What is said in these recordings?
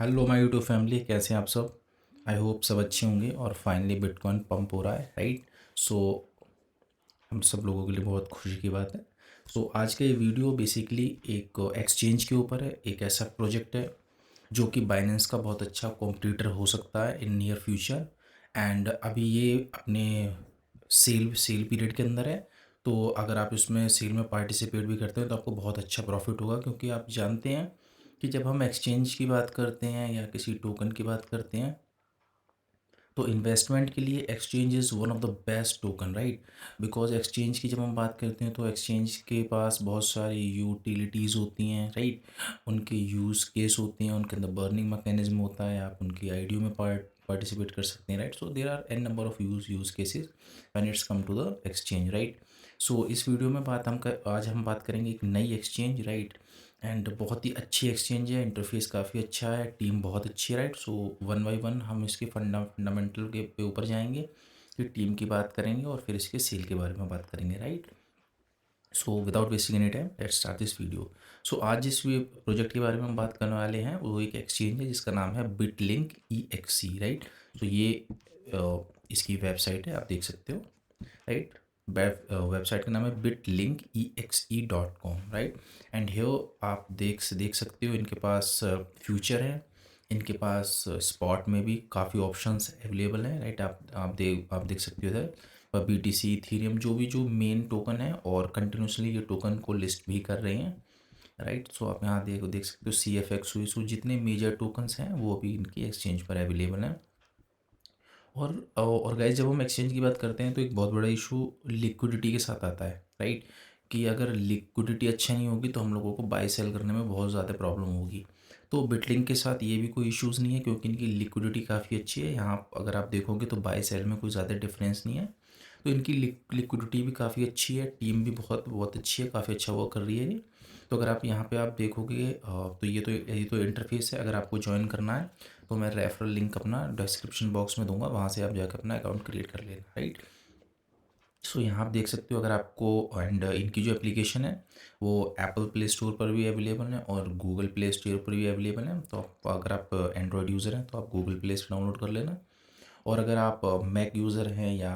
Hello my YouTube family, कैसे हैं आप सब। आई होप सब अच्छे होंगे और फाइनली बिटकॉइन पंप हो रहा है, राइट। सो हम सब लोगों के लिए बहुत खुशी की बात है। सो आज का ये वीडियो बेसिकली एक एक्सचेंज के ऊपर है। एक ऐसा प्रोजेक्ट है जो कि बाइनेंस का बहुत अच्छा कॉम्पिटिटर हो सकता है इन नियर फ्यूचर। एंड अभी ये अपने सेल सेल पीरियड के अंदर है। तो अगर आप इसमें सेल में पार्टिसिपेट भी करते हैं तो आपको बहुत अच्छा प्रॉफिट होगा, क्योंकि आप जानते हैं कि जब हम एक्सचेंज की बात करते हैं या किसी टोकन की बात करते हैं तो इन्वेस्टमेंट के लिए exchange is one of the best token, right. Because exchange की जब हम बात करते हैं तो एक्सचेंज के पास बहुत सारी यूटिलिटीज़ होती हैं, राइट। उनके यूज़ केस होते हैं, उनके अंदर बर्निंग मैकेनिज्म होता है, आप उनकी आईडियो में पार्टिसिपेट कर सकते हैं, right. So there are n number of use cases when it's come to the exchange, right. सो इस वीडियो में आज हम बात करेंगे एक नई एक्सचेंज, राइट। एंड बहुत ही अच्छी एक्सचेंज है, इंटरफेस काफ़ी अच्छा है, टीम बहुत अच्छी है, right. So one by one हम इसके फंडामेंटल के पे ऊपर जाएंगे, फिर टीम की बात करेंगे और फिर इसके सेल के बारे में बात करेंगे, right. So without wasting any time let's start this video. So आज जिस प्रोजेक्ट के बारे में हम बात करने वाले हैं वो एक एक्सचेंज है जिसका नाम है बिटलिंक EXE, राइट। तो ये इसकी वेबसाइट है, आप देख सकते हो, राइट। वेबसाइट का नाम है bitlinkexe.com, राइट। एंड हियर आप देख सकते हो इनके पास फ्यूचर है, इनके पास स्पॉट में भी काफ़ी ऑप्शंस अवेलेबल हैं, राइट। आप देख सकते हो इधर BTC इथीरियम जो मेन टोकन है, और कंटिन्यूसली ये टोकन को लिस्ट भी कर रहे हैं, राइट। सो आप यहाँ देख सकते हो CFX हुई, जितने मेजर टोकन्स हैं वो भी इनकी एक्सचेंज पर अवेलेबल हैं। और गाइस, जब हम एक्सचेंज की बात करते हैं तो एक बहुत बड़ा इशू लिक्विडिटी के साथ आता है, राइट। कि अगर लिक्विडिटी अच्छा नहीं होगी तो हम लोगों को बाय सेल करने में बहुत ज़्यादा प्रॉब्लम होगी। तो बिटलिंक के साथ ये भी कोई इश्यूज़ नहीं है, क्योंकि इनकी लिक्विडिटी काफ़ी अच्छी है। यहाँ अगर आप देखोगे तो बाय सेल में कोई ज़्यादा डिफरेंस नहीं है। तो इनकी लिक्विडिटी भी काफ़ी अच्छी है, टीम भी बहुत बहुत अच्छी है, काफ़ी अच्छा वर्क कर रही है ये। तो अगर आप यहाँ पे आप देखोगे तो ये तो इंटरफेस है। अगर आपको ज्वाइन करना है तो मैं रेफरल लिंक अपना डिस्क्रिप्शन बॉक्स में दूंगा, वहाँ से आप जाकर अपना अकाउंट क्रिएट कर लेना, राइट। सो यहाँ आप देख सकते हो अगर आपको, एंड इनकी जो एप्लीकेशन है वो एप्पल प्ले स्टोर पर भी अवेलेबल है और गूगल प्ले स्टोर पर भी अवेलेबल है। तो अगर आप एंड्रॉयड यूज़र हैं तो आप गूगल प्ले से डाउनलोड कर लेना, और अगर आप मैक यूज़र हैं या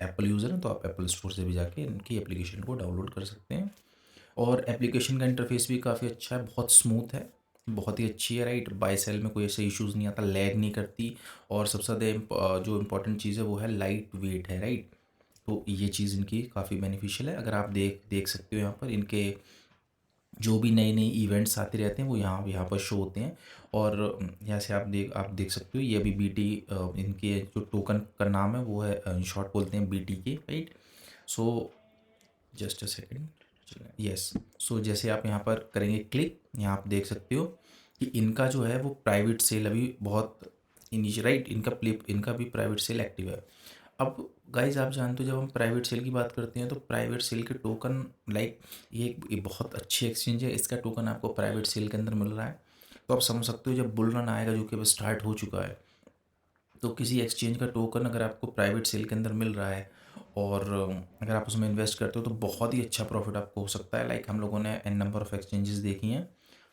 एप्पल यूज़र हैं तो आप एप्पल स्टोर से भी जाके इनकी एप्लीकेशन को डाउनलोड कर सकते हैं। और एप्लीकेशन का इंटरफेस भी काफ़ी अच्छा है, बहुत स्मूथ है, बहुत ही अच्छी है, राइट। बाय सेल में कोई ऐसे इश्यूज़ नहीं आता, लैग नहीं करती। और सबसे ज़्यादा जो इम्पोर्टेंट चीज़ है वो है लाइट वेट है, राइट। तो ये चीज़ इनकी काफ़ी बेनिफिशियल है। अगर आप देख देख सकते हो यहाँ पर इनके जो भी नए नए इवेंट्स आते रहते हैं वो यहाँ पर शो होते हैं। और यहाँ से आप देख सकते हो ये अभी BT, इनके जो टोकन का नाम है वो है, इन शॉर्ट बोलते हैं BTK, right. So just a second, yes. So जैसे आप यहाँ पर करेंगे क्लिक, यहाँ आप देख सकते हो कि इनका जो है वो प्राइवेट सेल अभी बहुत इनिशियल, राइट। इनका भी प्राइवेट सेल एक्टिव है। अब गाइज आप जानते हो जब हम प्राइवेट सेल की बात करते हैं तो प्राइवेट सेल के टोकन, लाइक ये बहुत अच्छी एक्सचेंज है, इसका टोकन आपको प्राइवेट सेल के अंदर मिल रहा है। तो आप समझ सकते हो जब बुल रन आएगा जो कि अब स्टार्ट हो चुका है, तो किसी एक्सचेंज का टोकन अगर आपको प्राइवेट सेल के अंदर मिल रहा है और अगर आप उसमें इन्वेस्ट करते हो तो बहुत ही अच्छा प्रॉफिट आपको हो सकता है। लाइक हम लोगों ने एन नंबर ऑफ एक्सचेंजेस देखी हैं,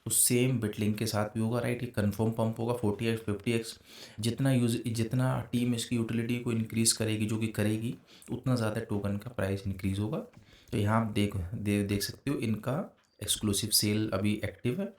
तो सेम बिटलिंक के साथ भी होगा, राइट। ये कन्फर्म पंप होगा 40x 50x। जितना टीम इसकी यूटिलिटी को इंक्रीज़ करेगी, जो कि करेगी, उतना ज़्यादा टोकन का प्राइस इंक्रीज़ होगा। तो यहाँ आप देख सकते हो इनका एक्सक्लूसिव सेल अभी एक्टिव है,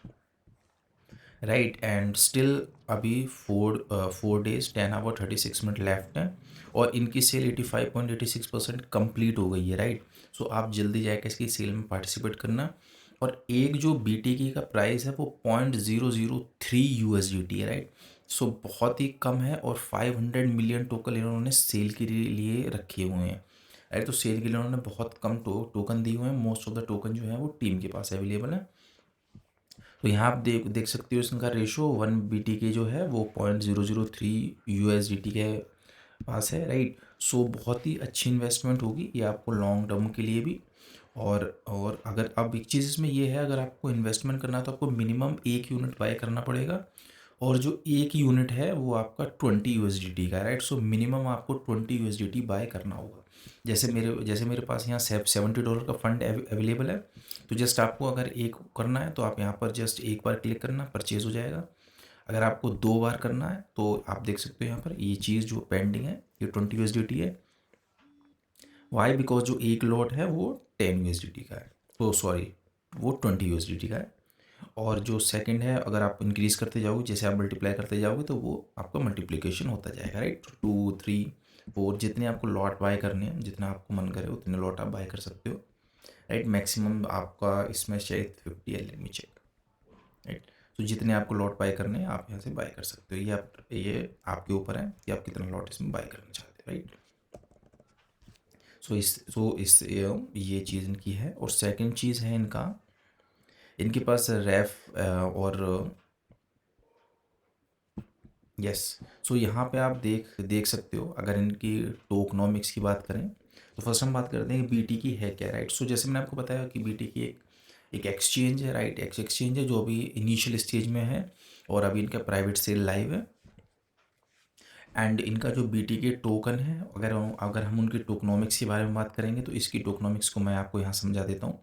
राइट। एंड स्टिल अभी 4 days 10 hour 36 minute लेफ्ट है, और इनकी सेल 85.86% कंप्लीट हो गई है, राइट। सो आप जल्दी जाकर इसकी सेल में पार्टिसिपेट करना। और एक जो BTK का प्राइस है वो 0.003 USDT है, राइट। सो बहुत ही कम है, और 500 मिलियन टोकन इन्होंने सेल के लिए रखे हुए हैं, राइट। तो सेल के लिए उन्होंने बहुत कम टोकन दिए हुए हैं। मोस्ट ऑफ द टोकन जो है वो टीम के पास अवेलेबल है। तो यहाँ आप देख सकते हो इसका रेशो 1 BTK जो है वो 0.003 USDT के पास है, राइट। सो बहुत ही अच्छी इन्वेस्टमेंट होगी ये आपको लॉन्ग टर्म के लिए भी। और अगर अब एक चीज़ इसमें ये है, अगर आपको इन्वेस्टमेंट करना है तो आपको मिनिमम 1 यूनिट बाय करना पड़ेगा, और जो 1 यूनिट है वो आपका 20 USDT का है, राइट। सो मिनिमम आपको 20 USDT बाय करना होगा। जैसे मेरे पास यहाँ $70 का फंड अवेलेबल है। तो जस्ट आपको अगर एक करना है तो आप यहाँ पर जस्ट एक बार क्लिक करना, परचेज हो जाएगा। अगर आपको 2 बार करना है तो आप देख सकते हो यहाँ पर ये चीज़ जो पेंडिंग है ये 20 USDT है। वाई? बिकॉज जो एक लॉट है वो 10 USDT का है, तो सॉरी वो 20 USDT का है। और जो सेकंड है, अगर आप इंक्रीज़ करते जाओगे, जैसे आप मल्टीप्लाई करते जाओगे तो वो आपका मल्टीप्लिकेशन होता जाएगा, राइट। 2, 3, 4 जितने आपको लॉट बाय करने हैं, जितना आपको मन करे उतने लॉट आप बाय कर सकते हो, राइट। मैक्सिमम आपका इसमें शायद 50 है, लेट मी चेक, राइट। तो जितने आपको लॉट बाय करने हैं आप यहाँ से बाय कर सकते हो। ये आपके ऊपर है कि आप कितना लॉट इसमें बाय करना चाहते हो, राइट। ये चीज़ इनकी है। और सेकंड चीज़ है इनके पास रेफ और यस। सो यहाँ पे आप देख सकते हो, अगर इनकी टोकनॉमिक्स की बात करें तो फर्स्ट हम बात करते हैं कि बीटी की है क्या, राइट। सो जैसे मैंने आपको बताया कि बीटी की एक एक्सचेंज है, राइट। एक्सचेंज है जो अभी इनिशियल स्टेज में है और अभी इनका प्राइवेट सेल लाइव है। एंड इनका जो बीटी के टोकन है, अगर हम उनकी टोकनॉमिक्स के बारे में बात करेंगे तो इसकी टोकनॉमिक्स को मैं आपको यहाँ समझा देता हूँ।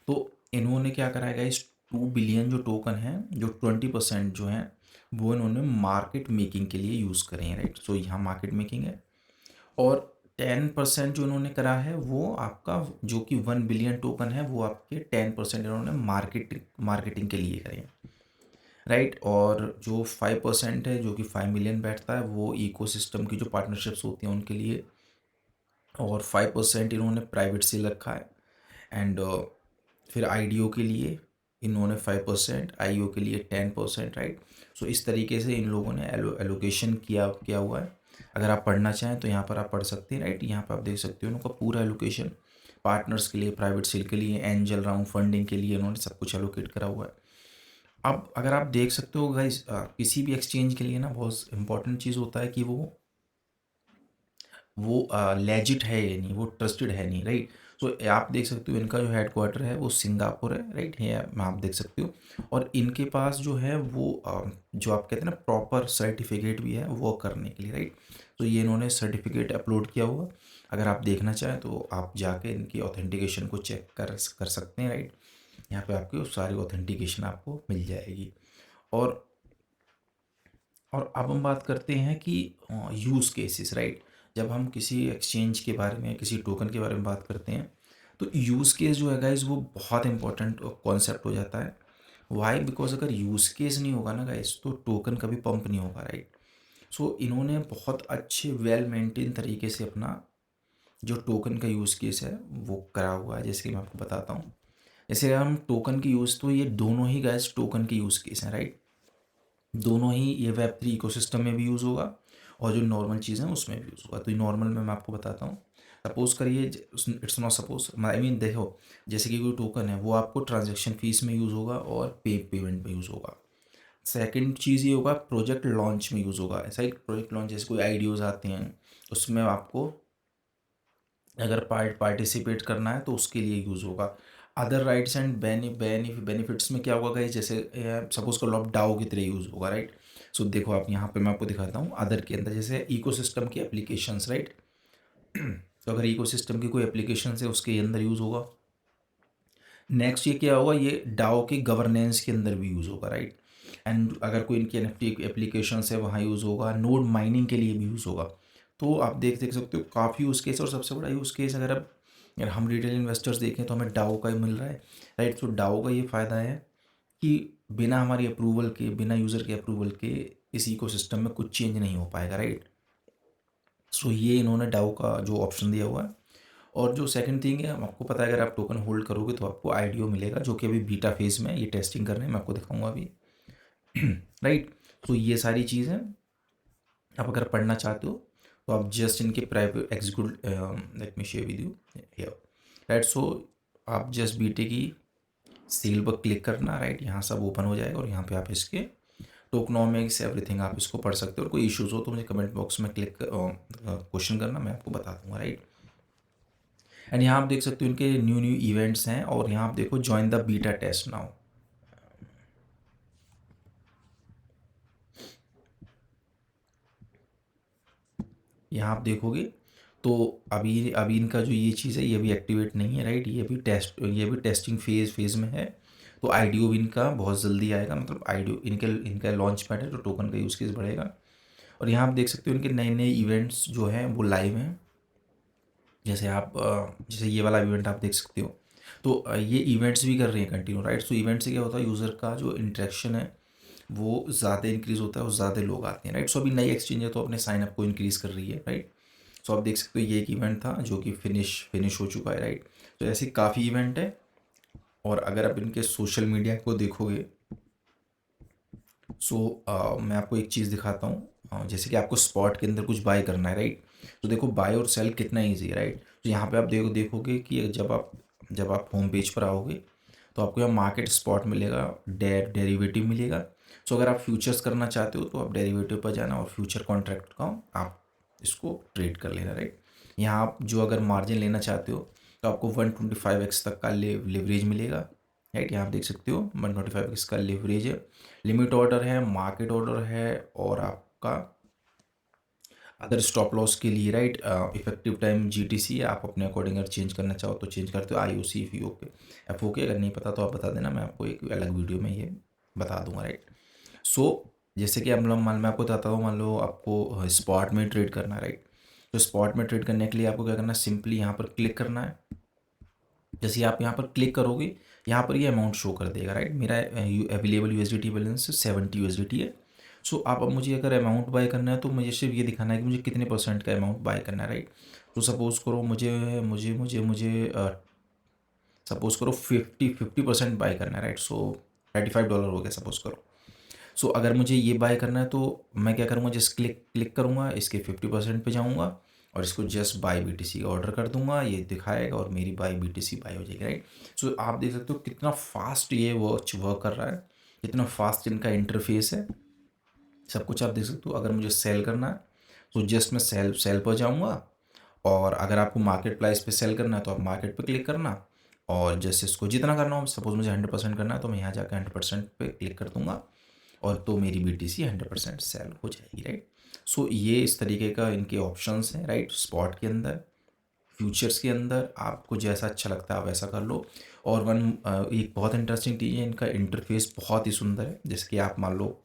तो इन्होंने क्या करा है इस 2 बिलियन जो टोकन है, जो 20% जो है वो इन्होंने मार्केट मेकिंग के लिए यूज़ करें हैं, राइट। सो यहाँ मार्केट मेकिंग है। और 10% जो इन्होंने करा है वो आपका जो कि 1 बिलियन टोकन है वो आपके 10% इन्होंने मार्केटिंग के लिए करें, राइट। और जो 5% है जो कि 5 मिलियन बैठता है वो इकोसिस्टम की जो पार्टनरशिप्स होती हैं उनके लिए। और 5% इन्होंने प्राइवेट से रखा है। एंड फिर आईडीओ के लिए इन्होंने 5%, आईओ के लिए 10%, राइट। सो इस तरीके से इन लोगों ने एलोकेशन किया हुआ है। अगर आप पढ़ना चाहें तो यहाँ पर आप पढ़ सकते हैं, राइट। यहाँ पर आप देख सकते हो उनका पूरा एलोकेशन पार्टनर्स के लिए, प्राइवेट सेल के लिए, एंजल राउंड फंडिंग के लिए इन्होंने सब कुछ एलोकेट करा हुआ है। अब अगर आप देख सकते हो गाइस, किसी भी एक्सचेंज के लिए ना बहुत इंपॉर्टेंट चीज़ होता है कि वो लेजिट है या नहीं, वो ट्रस्टेड है नहीं, राइट। सो आप देख सकते हो इनका जो हेडक्वार्टर है वो सिंगापुर है, राइट। है आप देख सकते हो। और इनके पास जो है वो जो आप कहते हैं ना प्रॉपर सर्टिफिकेट भी है वो करने के लिए, राइट। तो ये इन्होंने सर्टिफिकेट अपलोड किया हुआ। अगर आप देखना चाहें तो आप जाके इनकी ऑथेंटिकेशन को चेक कर सकते हैं, राइट। यहाँ पे आपकी सारी ऑथेंटिकेशन आपको मिल जाएगी। और अब हम बात करते हैं कि यूज़ केसेस, राइट। जब हम किसी एक्सचेंज के बारे में, किसी टोकन के बारे में बात करते हैं तो यूज़ केस जो है गाइस वो बहुत इंपॉर्टेंट कॉन्सेप्ट हो जाता है। वाई? बिकॉज अगर यूज़ केस नहीं होगा ना गाइस तो टोकन कभी पंप नहीं होगा, राइट। सो इन्होंने बहुत अच्छे वेल मेंटेन तरीके से अपना जो टोकन का यूज़ केस है वो करा हुआ है। जैसे कि मैं आपको बताता हूँ, जैसे हम टोकन की यूज़, तो ये दोनों ही गाइस टोकन के यूज़ केस हैं, राइट। दोनों ही ये वेब3 इकोसिस्टम में भी यूज़ होगा और जो नॉर्मल चीज़ है उसमें भी यूज़ होगा। तो ये नॉर्मल में मैं आपको बताता हूँ। सपोज़ करिए, it's not suppose, I mean देखो, जैसे कि कोई टोकन है वो आपको ट्रांजैक्शन फीस में यूज़ होगा और पेमेंट में यूज़ होगा। सेकंड चीज़ ये होगा प्रोजेक्ट लॉन्च में यूज़ होगा। ऐसा ही प्रोजेक्ट लॉन्च, जैसे कोई आइडियोज़ आते हैं उसमें आपको अगर पार्टिसिपेट करना है तो उसके लिए यूज़ होगा। अदर राइट्स एंड बेनिफिट्स में क्या होगा गाइस, जैसे सपोज कर लो आप डाओ की तरह यूज़ होगा, राइट। सो देखो आप यहाँ पे मैं आपको दिखाता हूँ अदर के अंदर, जैसे इकोसिस्टम की एप्लीकेशंस, राइट। तो अगर इकोसिस्टम की कोई एप्लीकेशन है उसके अंदर यूज़ होगा। नेक्स्ट ये क्या होगा, ये डाओ के गवर्नेंस के अंदर भी यूज़ होगा, राइट। एंड अगर कोई इनकी एनएफटी एप्लीकेशन है वहाँ यूज़ होगा। नोड माइनिंग के लिए भी यूज़ होगा। तो आप देख सकते हो काफ़ी यूज़ केस। और सबसे बड़ा यूज़ केस अगर हम रिटेल इन्वेस्टर्स देखें तो हमें डाओ का ही मिल रहा है, राइट। तो डाओ का ये फ़ायदा है कि बिना हमारी अप्रूवल के, बिना यूज़र के अप्रूवल के इस इकोसिस्टम में कुछ चेंज नहीं हो पाएगा, राइट। सो ये इन्होंने डाओ का जो ऑप्शन दिया हुआ है। और जो सेकंड थिंग है, आपको पता है अगर आप टोकन होल्ड करोगे तो आपको आईडीओ मिलेगा, जो कि अभी बीटा फेज में है, ये टेस्टिंग कर रहे हैं, मैं आपको दिखाऊंगा अभी। राइट। तो ये सारी चीज़ें आप अगर पढ़ना चाहते हो तो आप जस्ट इनके private execute, let me share with you here, right. So आप जस्ट बीटे की सील पर क्लिक करना, राइट। यहाँ सब ओपन हो जाएगा और यहाँ पे आप इसके टोकनॉमिक्स एवरीथिंग आप इसको पढ़ सकते हो। और कोई इश्यूज़ हो तो मुझे कमेंट बॉक्स में क्वेश्चन करना, मैं आपको बता दूंगा, राइट। एंड यहाँ आप देख सकते हो इनके न्यू इवेंट्स हैं। और यहाँ आप देखो join the beta test now. यहाँ आप देखोगे तो अभी अभी इनका जो ये चीज़ है ये भी एक्टिवेट नहीं है, राइट। ये भी टेस्टिंग फेज में है। तो आईडीओ भी इनका बहुत जल्दी आएगा, मतलब आईडीओ इनका लॉन्च पैड है तो टोकन का यूज़ केस बढ़ेगा। और यहाँ आप देख सकते हो इनके नए नए इवेंट्स जो हैं वो लाइव हैं। जैसे ये वाला इवेंट आप देख सकते हो, तो ये इवेंट्स भी कर रही हैं कंटिन्यू, राइट। सो इवेंट से क्या होता है, यूज़र का जो इंटरेक्शन है वो ज़्यादा इंक्रीज़ होता है और ज़्यादा लोग आते हैं, राइट। सो अभी नई एक्सचेंज है तो अपने साइनअप को इंक्रीज़ कर रही है, राइट। सो आप देख सकते हो ये एक इवेंट था जो कि फिनिश हो चुका है, राइट। तो ऐसे काफ़ी इवेंट है। और अगर आप इनके सोशल मीडिया को देखोगे, सो मैं आपको एक चीज़ दिखाता हूँ। जैसे कि आपको स्पॉट के अंदर कुछ बाय करना है, राइट। तो देखो बाय और सेल कितना ईजी है, राइट। तो यहाँ पे आप देखोगे कि जब आप होम पेज पर आओगे तो आपको यहाँ मार्केट स्पॉट मिलेगा, डेरिवेटिव मिलेगा। सो अगर आप फ्यूचर्स करना चाहते हो तो आप डेरिवेटिव पर जाना और फ्यूचर कॉन्ट्रैक्ट का आप इसको ट्रेड कर लेना, राइट। यहाँ आप जो अगर मार्जिन लेना चाहते हो तो आपको 125x तक का लिवरेज मिलेगा, राइट। यहाँ आप देख सकते हो 125x का लिवरेज है, लिमिट ऑर्डर है, मार्केट ऑर्डर है, और आपका अदर स्टॉप लॉस के लिए, राइट। इफेक्टिव टाइम जीटीसी है, आप अपने अकॉर्डिंग अगर चेंज करना चाहो तो चेंज करते हो, आईओसी एफओके अगर नहीं पता तो आप बता देना, मैं आपको एक अलग वीडियो में ये बता दूंगा, राइट। सो जैसे कि मैं आपको बताता हूँ, मान लो आपको स्पॉट में ट्रेड करना है, राइट। तो स्पॉट में ट्रेड करने के लिए आपको क्या करना है, सिंपली यहाँ पर क्लिक करना है। जैसे आप यहाँ पर क्लिक करोगे, यहाँ पर ये अमाउंट शो कर देगा, राइट। मेरा अवेलेबल यूएसडीटी बैलेंस 70 यूएसडीटी है। सो आप अब मुझे अगर अमाउंट बाय करना है तो मुझे सिर्फ ये दिखाना है कि मुझे कितने % का अमाउंट बाय करना है, राइट। तो सपोज़ करो मुझे मुझे मुझे मुझे सपोज़ करो 50% बाय करना है, राइट। सो $35 हो गया सपोज़ करो। सो अगर मुझे ये बाय करना है तो मैं क्या करूँगा, जस्ट क्लिक करूँगा, इसके 50% पे जाऊँगा और इसको जस्ट बाय बीटीसी का ऑर्डर कर दूंगा, ये दिखाएगा और मेरी बाय बीटीसी बाय हो जाएगी, राइट। सो आप देख सकते हो कितना फास्ट ये वर्क कर रहा है, कितना फास्ट इनका इंटरफेस है, सब कुछ आप देख सकते हो। अगर मुझे सेल करना है तो जस्ट मैं सेल पर जाऊँगा, और अगर आपको मार्केट प्राइस पे सेल करना है तो आप मार्केट पे क्लिक करना, और जैसे इसको जितना करना हो, सपोज मुझे 100% करना है तो मैं यहाँ जाकर 100% पे क्लिक कर दूंगा, और तो मेरी बीटीसी 100% सेल हो जाएगी, राइट। सो ये इस तरीके का इनके ऑप्शंस हैं, राइट। स्पॉट के अंदर, फ्यूचर्स के अंदर आपको जैसा अच्छा लगता है आप वैसा कर लो। और एक बहुत इंटरेस्टिंग चीज़ है, इनका इंटरफेस बहुत ही सुंदर है। जैसे कि आप मान लो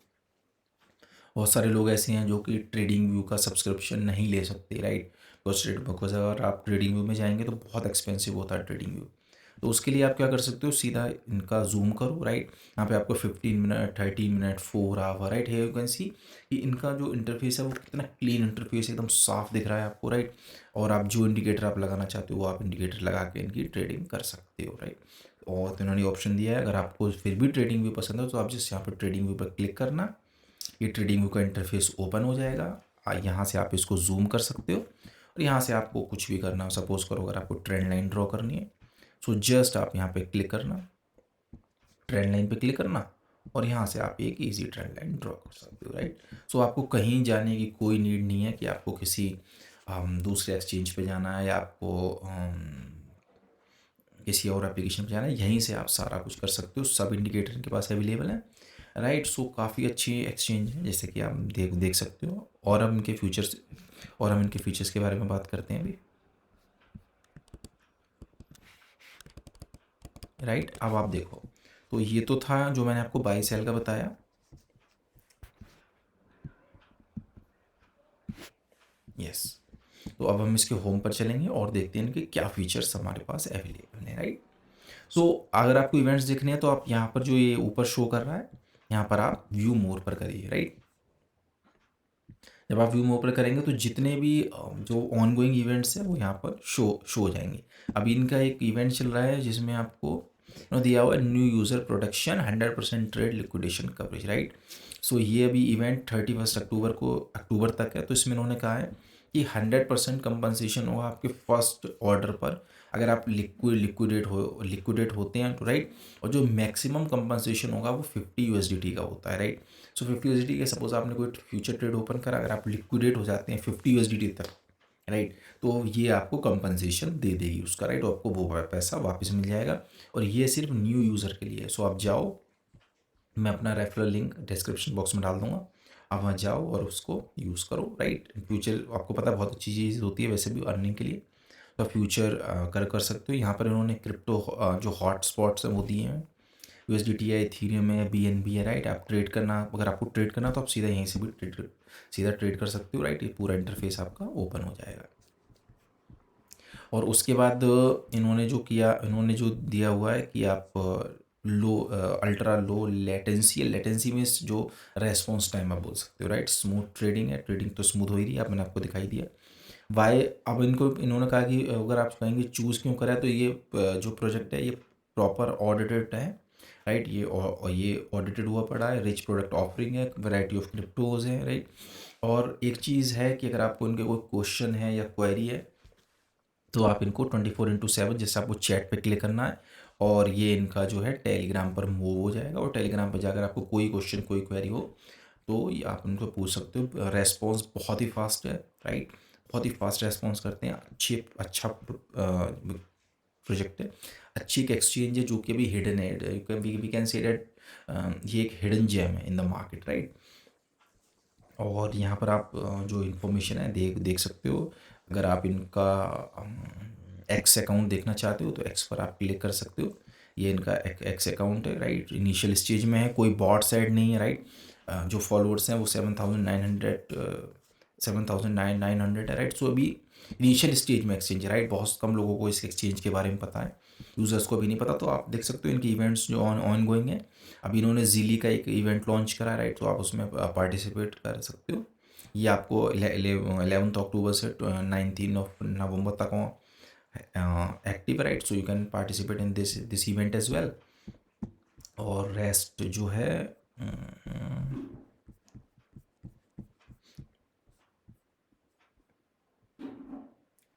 बहुत सारे लोग ऐसे हैं जो कि ट्रेडिंग व्यू का सब्सक्रिप्शन नहीं ले सकते, राइट। बिकॉज अगर आप ट्रेडिंग व्यू में जाएंगे तो बहुत एक्सपेंसिव होता है ट्रेडिंग व्यू। तो उसके लिए आप क्या कर सकते हो, सीधा इनका जूम करो, राइट। यहाँ पे आपको 15 मिनट, 30 मिनट, 4 आवर, राइट। है यू कैन सी कि इनका जो इंटरफेस है वो कितना क्लीन इंटरफेस, एकदम साफ दिख रहा है आपको, राइट। और आप जो इंडिकेटर आप लगाना चाहते हो वो आप इंडिकेटर लगा के इनकी ट्रेडिंग कर सकते हो, राइट। और तो इन्होंने ऑप्शन दिया है, अगर आपको फिर भी ट्रेडिंग व्यू पसंद है तो आप जिस यहाँ पर ट्रेडिंग व्यू पर क्लिक करना, ये ट्रेडिंग व्यू का इंटरफेस ओपन हो जाएगा। यहाँ से आप इसको जूम कर सकते हो, और यहाँ से आपको कुछ भी करना हो, सपोज करो अगर आपको ट्रेंड लाइन ड्रॉ करनी है, सो जस्ट आप यहाँ पे क्लिक करना, ट्रेंड लाइन पे क्लिक करना, और यहाँ से आप एक इजी ट्रेंड लाइन ड्रॉ कर सकते हो, राइट। सो आपको कहीं जाने की कोई नीड नहीं है कि आपको किसी दूसरे एक्सचेंज पे जाना है, या आपको किसी और एप्लीकेशन पे जाना है, यहीं से आप सारा कुछ कर सकते हो, सब इंडिकेटर इनके पास अवेलेबल है, राइट। सो काफ़ी अच्छी एक्सचेंज है, जैसे कि आप देख सकते हो। और हम इनके फीचर्स के बारे में बात करते हैं अभी, राइट। अब आप देखो, तो ये तो था जो मैंने आपको बाई सेल का बताया। यस, तो अब हम इसके होम पर चलेंगे और देखते हैं इनके क्या फीचर्स हमारे पास अवेलेबल हैं, राइट। सो अगर आपको इवेंट्स देखने हैं तो आप यहाँ पर जो ये ऊपर शो कर रहा है, यहाँ पर आप व्यू मोर पर करिए, राइट। जब आप व्यू मोर पर करेंगे तो जितने भी जो ऑन गोइंग इवेंट्स हैं वो यहाँ पर शो हो जाएंगे। अभी इनका एक इवेंट चल रहा है जिसमें आपको दिया हुआ है new user protection 100% trade liquidation coverage, right. So ये अभी इवेंट 31 अक्टूबर तक है। तो इसमें उन्होंने कहा है कि 100% कंपनसेशन होगा आपके फर्स्ट ऑर्डर पर, अगर आप लिक्विडेट होते हैं तो, राइट। और जो मैक्सिमम कंपनसेशन होगा वो 50 यूएसडीटी का होता है, राइट। सो 50 यूएसडीटी के सपोज आपने कोई फ्यूचर ट्रेड ओपन करा, अगर आप लिक्विडेट हो जाते हैं 50 यूएसडीटी तक, राइट, तो ये आपको कंपनसेशन दे देगी उसका, राइट। आपको वो पैसा वापस मिल जाएगा, और ये सिर्फ न्यू यूज़र के लिए है। सो आप जाओ, मैं अपना रेफरल लिंक डिस्क्रिप्शन बॉक्स में डाल दूंगा, आप वहाँ जाओ और उसको यूज़ करो, राइट। फ्यूचर आपको पता है बहुत अच्छी चीज़ होती है वैसे भी अर्निंग के लिए, तो फ्यूचर कर सकते हो। यहाँ पर इन्होंने क्रिप्टो जो हॉट स्पॉट्स हैं वो दिए हैं, USDT है, इथीरियम है, BNB है, राइट। आप ट्रेड करना, अगर आपको ट्रेड करना तो आप सीधा यहीं से भी सीधा ट्रेड कर सकते हो, राइट। ये पूरा इंटरफेस आपका ओपन हो जाएगा। और उसके बाद इन्होंने जो किया, इन्होंने जो दिया हुआ है कि आप लो अल्ट्रा लो लेटेंसी में जो रेस्पॉन्स टाइम आप बोल सकते हो, राइट। स्मूथ ट्रेडिंग है, ट्रेडिंग तो स्मूथ हो ही रही है, अब मैंने आपको दिखाई दिया वाई। अब इन्होंने कहा कि अगर आप कहेंगे चूज़ क्यों करा, तो ये जो प्रोजेक्ट है ये प्रॉपर ऑडिटेड है, राइट। ये ऑडिटेड हुआ पड़ा है, रिच प्रोडक्ट ऑफरिंग है, वैरायटी ऑफ क्रिप्टोज है, राइट। और एक चीज़ है कि अगर आपको इनके कोई क्वेश्चन है या क्वेरी है तो आप इनको 24/7 जैसे आपको चैट पे क्लिक करना है, और ये इनका जो है टेलीग्राम पर मूव हो जाएगा, और टेलीग्राम पर जाकर आपको कोई क्वेश्चन कोई क्वेरी हो तो ये आप उनको पूछ सकते हो। रेस्पॉन्स बहुत ही फास्ट है, राइट। बहुत ही फास्ट रेस्पॉन्स करते हैं, अच्छा प्रोजेक्ट है, अच्छी एक एक्सचेंज है जो कि अभी हिडन है। वी कैन से दैट ये एक हिडन जेम है इन द मार्केट, राइट। और यहाँ पर आप जो इन्फॉर्मेशन है देख सकते हो। अगर आप इनका एक्स अकाउंट देखना चाहते हो तो एक्स पर आप क्लिक कर सकते हो। ये इनका एक्स अकाउंट है, राइट। इनिशियल स्टेज में है, कोई बॉट साइड नहीं है, राइट। जो फॉलोअर्स हैं वो 7,900 है, राइट। सो अभी इनिशियल स्टेज में एक्सचेंज है, राइट। बहुत कम लोगों को इस एक्सचेंज के बारे में पता है, यूज़र्स को भी नहीं पता। तो आप देख सकते हो इनके इवेंट्स जो ऑन गोइंग है। अभी इन्होंने जीली का एक इवेंट लॉन्च करा है, राइट। तो आप उसमें पार्टिसिपेट कर सकते हो। ये आपको 11 अक्टूबर से 19 नवंबर तक active, right. So you can participate in this event as well. और रेस्ट जो है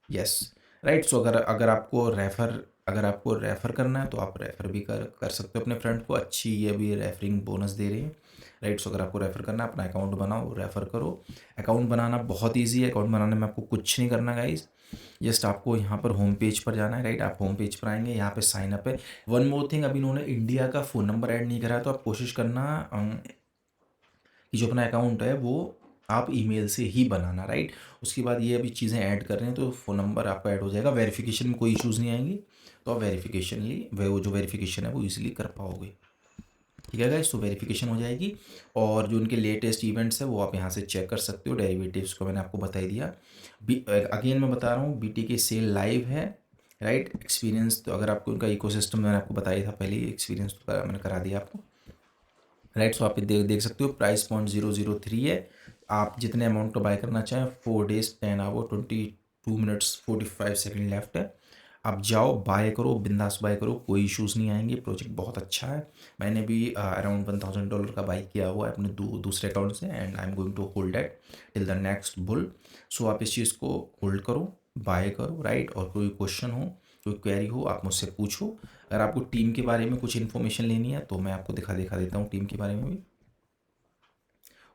यस, राइट। सो अगर आपको रेफ़र करना है तो आप रेफ़र भी कर सकते हो अपने फ्रेंड को। अच्छी ये भी रेफरिंग बोनस दे रही है, राइट। सो अगर आपको रेफ़र करना है, अपना अकाउंट बनाओ, रेफ़र करो। अकाउंट बनाना बहुत ईजी है। अकाउंट बनाने में आपको कुछ नहीं करना गाइस, जस्ट आपको यहाँ पर होम पेज पर जाना है, राइट। आप होम पेज पर आएंगे, यहाँ पे साइन अप है। वन मोर थिंग, अभी इन्होंने इंडिया का फ़ोन नंबर ऐड नहीं करा है, तो आप कोशिश करना कि जो अपना अकाउंट है वो आप ईमेल से ही बनाना, राइट। उसके बाद ये अभी चीज़ें ऐड कर रहे हैं तो फ़ोन नंबर आपका ऐड हो जाएगा। वेरिफिकेशन में कोई इश्यूज़ नहीं आएंगे, तो आप वो जो वेरिफिकेशन है वो ईजिली कर पाओगे, ठीक है गाइस। तो वेरिफिकेशन हो जाएगी। और जो उनके लेटेस्ट इवेंट्स है वो आप यहाँ से चेक कर सकते हो। डेरिवेटिव्स को मैंने आपको बता ही दिया। अगेन मैं बता रहा हूँ, BTK सेल लाइव है, राइट। एक्सपीरियंस तो अगर आपको उनका इकोसिस्टम मैंने आपको बताया था पहले, एक्सपीरियंस तो मैंने करा दिया आपको, राइट। सो आप देख सकते हो प्राइस 0.003 है। आप जितने अमाउंट का बाय करना चाहें, 4 days 10 hour 22 minutes 45 second left है। आप जाओ, बाय करो, बिंदास बाय करो, कोई इश्यूज़ नहीं आएंगे। प्रोजेक्ट बहुत अच्छा है। मैंने भी अराउंड $1,000 का बाय किया हुआ है अपने दूसरे अकाउंट से, and I am going to hold that till the next bull. So आप इस चीज़ को होल्ड करो, बाय करो, राइट। और कोई क्वेश्चन हो, कोई क्वेरी हो, आप मुझसे पूछो। अगर आपको टीम के बारे में कुछ इन्फॉर्मेशन लेनी है तो मैं आपको दिखा देता हूँ टीम के बारे में भी।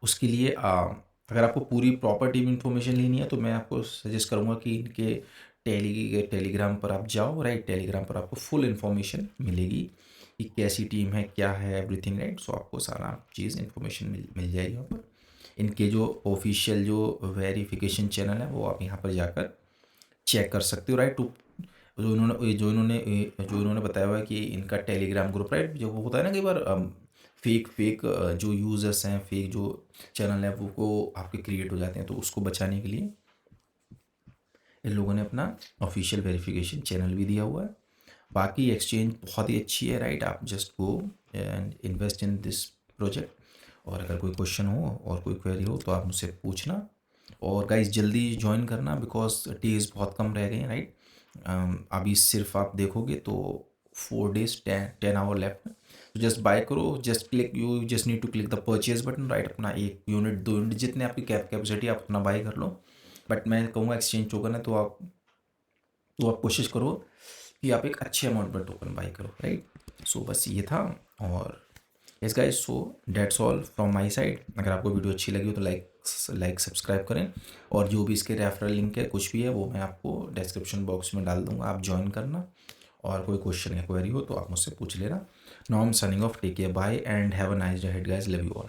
उसके लिए अगर आपको पूरी प्रॉपर टीम इन्फॉर्मेशन लेनी है तो मैं आपको सजेस्ट करूँगा कि इनके टेलीग्राम पर आप जाओ, राइट। टेलीग्राम पर आपको फुल इन्फॉर्मेशन मिलेगी कि कैसी टीम है, क्या है, एवरीथिंग, राइट। सो आपको सारा चीज़ इन्फॉर्मेशन मिल जाएगी यहाँ पर। इनके जो ऑफिशियल जो वेरिफिकेशन चैनल है वो आप यहाँ पर जाकर चेक कर सकते हो, राइट। जो इन्होंने बताया हुआ है कि इनका टेलीग्राम ग्रुप, राइट। जो वो होता है ना कई बार फेक जो यूज़र्स हैं, फेक जो चैनल है वो आपके क्रिएट हो जाते हैं, तो उसको बचाने के लिए इन लोगों ने अपना ऑफिशियल वेरिफिकेशन चैनल भी दिया हुआ है। बाकी एक्सचेंज बहुत ही अच्छी है, राइट। आप just go and invest in this project. और अगर कोई क्वेश्चन हो और कोई क्वेरी हो तो आप मुझसे पूछना। और गाइस जल्दी ज्वाइन करना, बिकॉज डेज बहुत कम रह गए हैं, राइट। अभी सिर्फ आप देखोगे तो 4 days 10 hour लेफ्ट। तो जस्ट बाय करो, you just need to click the purchase button, right. अपना 1 यूनिट 2 यूनिट जितने आपकी कैपेसिटी आप अपना बाय कर लो। बट मैं कहूँगा एक्सचेंज टोकन है तो आप कोशिश करो कि आप एक अच्छे अमाउंट पर टोकन बाय करो, राइट। सो बस ये था। और yes guys, so that's all from my side. अगर आपको वीडियो अच्छी लगी हो तो लाइक सब्सक्राइब करें। और जो भी इसके रेफरल लिंक है कुछ भी है वो मैं आपको डिस्क्रिप्शन बॉक्स में डाल दूंगा, आप ज्वाइन करना। और कोई क्वेश्चन या क्वेरी हो तो आप मुझसे पूछ लेना। Now I am signing off, take care, bye and have a nice day ahead guys, love you all.